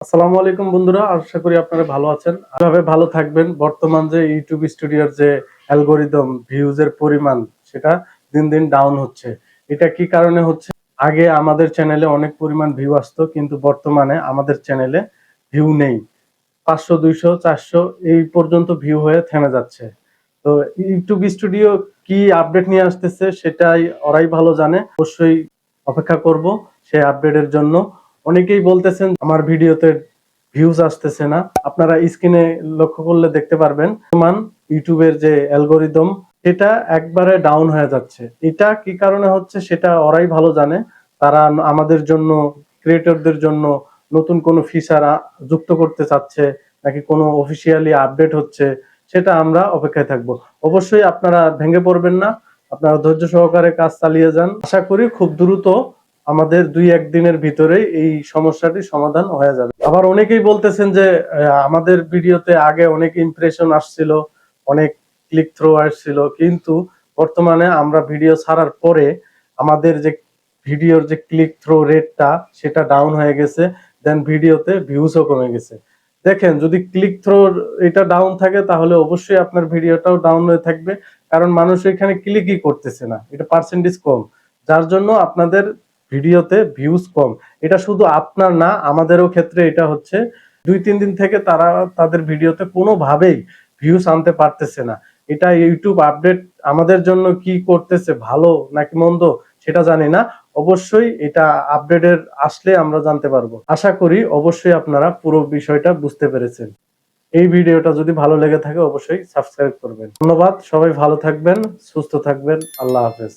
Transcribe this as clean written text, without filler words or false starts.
আসসালামু আলাইকুম বন্ধুরা, আশা করি আপনারা ভালো আছেন। কিভাবে ভালো থাকবেন, বর্তমান যে ইউটিউব স্টুডিওর যে অ্যালগরিদম ভিউজের পরিমাণ সেটা দিন দিন ডাউন হচ্ছে। এটা কি কারণে হচ্ছে? আগে আমাদের চ্যানেলে অনেক পরিমাণ ভিউ আসতো, কিন্তু বর্তমানে আমাদের চ্যানেলে ভিউ নেই। 500 200 400 এই পর্যন্ত ভিউ হয়ে থেমে যাচ্ছে। তো ইউটিউব স্টুডিও কি আপডেট নিয়ে আসতেছে সেটাই ওরাই ভালো জানে। অবশ্যই অপেক্ষা করব সেই আপডেটের জন্য। অনেকেই বলতেছেন আমার ভিডিওতে ভিউজ আসতেছে না। আপনারা স্ক্রিনে লক্ষ্য করলে দেখতে পারবেন বর্তমান ইউটিউবের যে অ্যালগরিদম সেটা একবারে ডাউন হয়ে যাচ্ছে। এটা কি কারণে হচ্ছে সেটা ওরাই ভালো জানে। তারা আমাদের জন্য, ক্রিয়েটরদের জন্য নতুন কোনো ফিচার যুক্ত করতে চাচ্ছে নাকি কোনো অফিসিয়ালি আপডেট হচ্ছে, সেটা আমরা অপেক্ষায় থাকবো। অবশ্যই আপনারা ভেঙে পড়বেন না, আপনারা ধৈর্য সহকারে কাজ চালিয়ে যান। আশা করি খুব দ্রুত আমাদের 2-1 দিনের ভিতরেই এই সমস্যাটি সমাধান হয়ে যাবে। আবার অনেকেই বলতেছেন যে আমাদের ভিডিওতে আগে অনেক ইমপ্রেশন আসছিল, অনেক ক্লিক থ্রু আসছিল, কিন্তু বর্তমানে আমরা ভিডিও ছাড়ার পরে আমাদের যে ভিডিওর যে ক্লিক থ্রু রেটটা সেটা ডাউন হয়ে গেছে, দেন ভিডিওতে ভিউজও কমে গেছে। দেখেন, যদি ক্লিক থ্রু এটা ডাউন থাকে তাহলে অবশ্যই আপনার ভিডিওটাও ডাউন হয়ে থাকবে, কারণ মানুষ এখানে ক্লিকই করতেছে না, এটা পার্সেন্টেজ কম, যার জন্য আপনাদের ভিডিওতে ভিউজ কম। এটা শুধু আপনার না, আমাদেরও ক্ষেত্রে এটা হচ্ছে। 2-3 দিন থেকে তারা তাদের ভিডিওতে কোনোভাবেই ভিউজ আনতে পারতেছে না। এটা ইউটিউব আপডেট আমাদের জন্য কি করতেছে, ভালো নাকি মন্দ সেটা জানি না। অবশ্যই এটা আপডেটের আসলে আমরা জানতে পারবো। আশা করি অবশ্যই আপনারা পুরো বিষয়টা বুঝতে পেরেছেন। এই ভিডিওটা যদি ভালো লেগে থাকে অবশ্যই সাবস্ক্রাইব করবেন। ধন্যবাদ, সবাই ভালো থাকবেন, সুস্থ থাকবেন। আল্লাহ হাফেজ।